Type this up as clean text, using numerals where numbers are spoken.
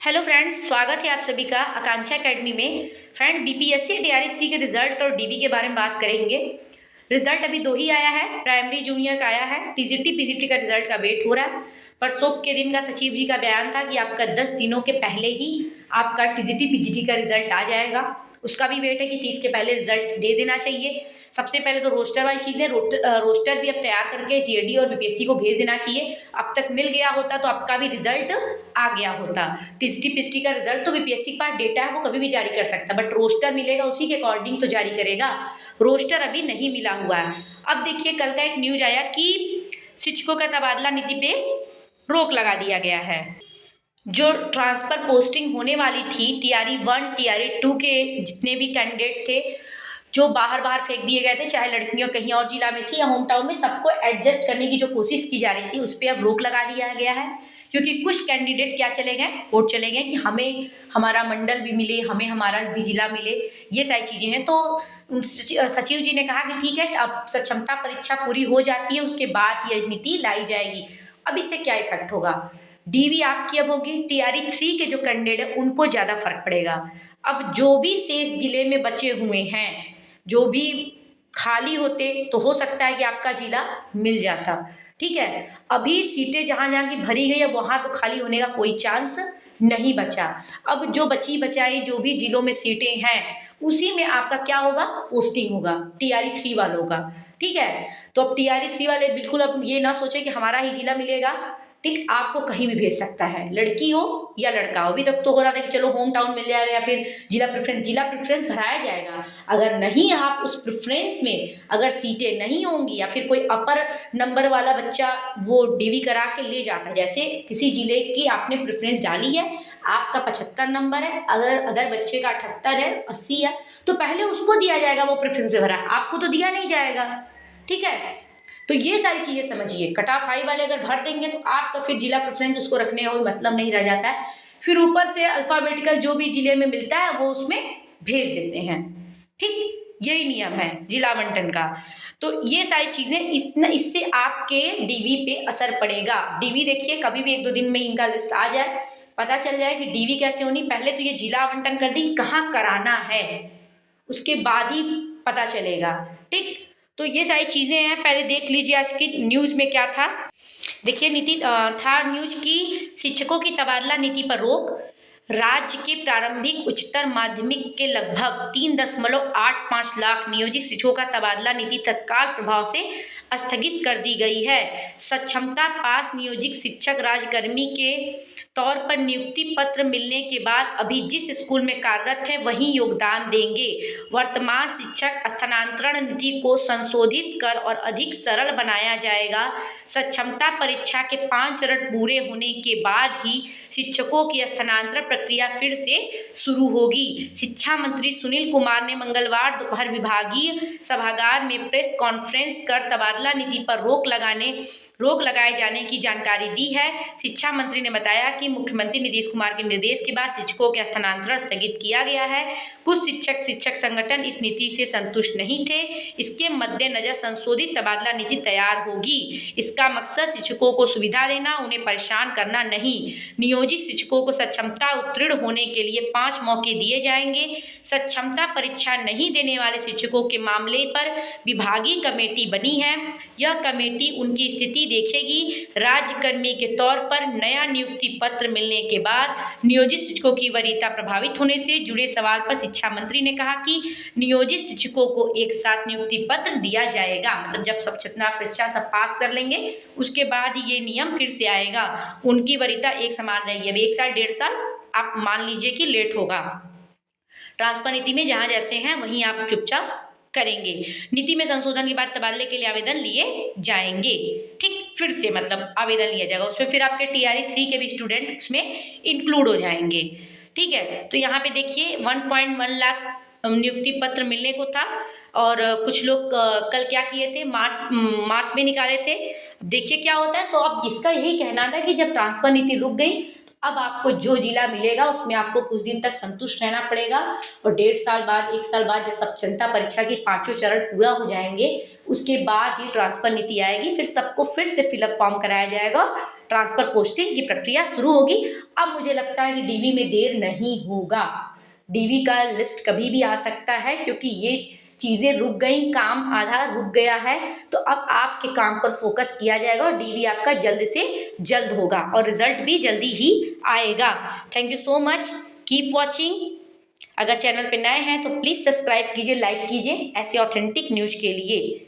Hello friends, स्वागत है आप सभी का आकांक्षा एकेडमी में। फ्रेंड, बीपीएससी टीआरई 3 के रिजल्ट और डीवी के बारे में बात करेंगे। रिजल्ट अभी 2 ही आया है, प्राइमरी जूनियर का आया है। टीजीटी पीजीटी का रिजल्ट का वेट हो रहा है। पर शोक के दिन का सचिव जी का बयान था कि आपका 10 दिनों के पहले ही आपका टीजीटी पीजीटी का रिजल्ट आ जाएगा। उसका भी वेट है कि 30 के पहले रिजल्ट दे देना चाहिए। सबसे पहले तो रोस्टर वाली चीज़ें, रोस्टर भी अब तैयार करके जीएडी और बीपीएससी को भेज देना चाहिए। अब तक मिल गया होता तो आपका भी रिजल्ट आ गया होता। टीजीटी पीजीटी का रिजल्ट तो बीपीएससी के पास डेटा है, वो कभी भी जारी कर सकता, बट रोस्टर मिलेगा उसी के अकॉर्डिंग तो जारी करेगा। रोस्टर अभी नहीं मिला हुआ है। अब देखिए, कल का एक न्यूज आया कि शिक्षकों का तबादला नीति पे रोक लगा दिया गया है। जो ट्रांसफर पोस्टिंग होने वाली थी टीआरई 1 टीआरई 2 के जितने भी कैंडिडेट थे, जो बाहर बाहर फेंक दिए गए थे, चाहे लड़कियां कहीं और जिला में थी या होम टाउन में, सबको एडजस्ट करने की जो कोशिश की जा रही थी उस पर अब रोक लगा दिया गया है। क्योंकि कुछ कैंडिडेट क्या चले गए, कोर्ट चले गए कि हमें हमारा मंडल भी मिले, हमें हमारा भी जिला मिले, ये सारी चीज़ें हैं। तो सचिव जी ने कहा कि ठीक है, अब सक्षमता परीक्षा पूरी हो जाती है, उसके बाद ये नीति लाई जाएगी। अब इससे क्या इफेक्ट होगा? डीवी आपकी अब होगी, टीआरई 3 के जो कैंडिडेट है उनको ज़्यादा फर्क पड़ेगा। अब जो भी शेष जिले में बचे हुए हैं, जो भी खाली होते, तो हो सकता है कि आपका जिला मिल जाता। ठीक है, अभी सीटें जहाँ जहाँ की भरी गई है वहाँ तो खाली होने का कोई चांस नहीं बचा। अब जो बची बचाई जो भी जिलों में सीटें हैं उसी में आपका क्या होगा, पोस्टिंग होगा टीआरई 3 वालों का। ठीक है, तो अब टीआरई 3 वाले बिल्कुल अब ये ना सोचे कि हमारा ही जिला मिलेगा। ठीक, आपको कहीं भी भेज सकता है, लड़की हो या लड़का हो। अभी तक तो हो रहा था कि चलो होम टाउन मिल जाएगा या फिर जिला प्रेफरेंस भराया जाएगा। अगर नहीं, आप उस प्रेफरेंस में अगर सीटें नहीं होंगी या फिर कोई अपर नंबर वाला बच्चा वो डीवी करा के ले जाता है, जैसे किसी जिले की आपने प्रेफरेंस डाली है, आपका 75 नंबर है, अगर अदर बच्चे का 78 है, 80 है, तो पहले उसको दिया जाएगा वो प्रेफरेंस भरा, आपको तो दिया नहीं जाएगा। ठीक है, तो ये सारी चीज़ें समझिए। कट ऑफ हाई वाले अगर भर देंगे तो आपका फिर जिला प्रेफरेंस उसको रखने का कोई मतलब नहीं रह जाता है। फिर ऊपर से अल्फ़ाबेटिकल जो भी जिले में मिलता है वो उसमें भेज देते हैं। ठीक, यही नियम है जिला आवंटन का। तो ये सारी चीज़ें इससे आपके डीवी पे असर पड़ेगा। डीवी देखिए, कभी भी 1-2 दिन में इनका लिस्ट आ जाए, पता चल जाए कि डीवी कैसे होनी। पहले तो ये जिला आवंटन कर दी कि कहाँ कराना है, उसके बाद ही पता चलेगा। ठीक, तो ये सारी चीज़ें हैं। पहले देख लीजिए आज की न्यूज़ में क्या था। देखिए, नीति था न्यूज की शिक्षकों की तबादला नीति पर रोक। राज्य के प्रारंभिक उच्चतर माध्यमिक के लगभग 3.85 लाख नियोजित शिक्षकों का तबादला नीति तत्काल प्रभाव से स्थगित कर दी गई है। सक्षमता पास नियोजित शिक्षक राज्यकर्मी के तौर पर नियुक्ति पत्र मिलने के बाद अभी जिस स्कूल में कार्यरत है वहीं योगदान देंगे। वर्तमान शिक्षक स्थानांतरण नीति को संशोधित कर और अधिक सरल बनाया जाएगा। सक्षमता परीक्षा के 5 चरण पूरे होने के बाद ही शिक्षकों की स्थानांतरण प्रक्रिया फिर से शुरू होगी। शिक्षा मंत्री सुनील कुमार ने मंगलवार दोपहर विभागीय सभागार में प्रेस कॉन्फ्रेंस कर तबादला नीति पर रोक लगाए जाने की जानकारी दी है। शिक्षा मंत्री ने बताया कि मुख्यमंत्री नीतीश कुमार के निर्देश के बाद शिक्षकों के स्थानांतरण स्थगित किया गया है। कुछ शिक्षक संगठन इस नीति से संतुष्ट नहीं थे। इसके मद्देनजर संशोधित तबादला नीति तैयार होगी। इसका मकसद शिक्षकों को सुविधा देना, उन्हें परेशान करना नहीं। नियोजित शिक्षकों को सक्षमता उत्तीर्ण होने के लिए 5 मौके दिए जाएंगे। सक्षमता परीक्षा नहीं देने वाले शिक्षकों के मामले पर विभागीय कमेटी बनी है। यह कमेटी उनकी स्थिति देखेगी। राज्यकर्मी के तौर पर नया नियुक्ति पत्र मिलने के बाद नियोजित शिक्षकों की वरीयता प्रभावित होने से जुड़े सवाल पर शिक्षा मंत्री ने कहा कि नियोजित शिक्षकों को एक साथ नियुक्ति पत्र दिया जाएगा। मतलब जब सक्षमता परीक्षा सब पास कर लेंगे उसके बाद ही ये नियम फिर से आएगा। उनकी वरीयता एक समान रहेगी। अभी 1 साल 1.5 साल आप मान लीजिए कि लेट होगा। ट्रांसफर नीति में जहाँ जैसे हैं वहीं आप चुपचाप करेंगे। नीति में संशोधन के बाद तबादले के लिए आवेदन लिए जाएंगे। ठीक, फिर से मतलब आवेदन लिया जाएगा, उसमें फिर आपके टीआरई 3 के भी स्टूडेंट्स में इंक्लूड हो जाएंगे। ठीक है, तो यहाँ पे देखिए 1.1 लाख नियुक्ति पत्र मिलने को था और कुछ लोग कल क्या किए थे, मार्च में निकाले थे। देखिए क्या होता है। तो अब इसका यही कहना था कि जब ट्रांसफर नीति रुक गई अब आपको जो जिला मिलेगा उसमें आपको कुछ दिन तक संतुष्ट रहना पड़ेगा और 1.5 साल बाद 1 साल बाद जब सब जनता परीक्षा के 5 चरण पूरा हो जाएंगे उसके बाद ही ट्रांसफर नीति आएगी। फिर सबको फिर से फिलअप फॉर्म कराया जाएगा, ट्रांसफर पोस्टिंग की प्रक्रिया शुरू होगी। अब मुझे लगता है कि डीवी में देर नहीं होगा, डीवी का लिस्ट कभी भी आ सकता है क्योंकि ये चीज़ें रुक गई, काम आधा रुक गया है। तो अब आपके काम पर फोकस किया जाएगा और डीवी आपका जल्द से जल्द होगा और रिजल्ट भी जल्दी ही आएगा। Thank you so much, keep watching. अगर चैनल पे नए हैं तो प्लीज़ सब्सक्राइब कीजिए, लाइक कीजिए ऐसे ऑथेंटिक न्यूज़ के लिए।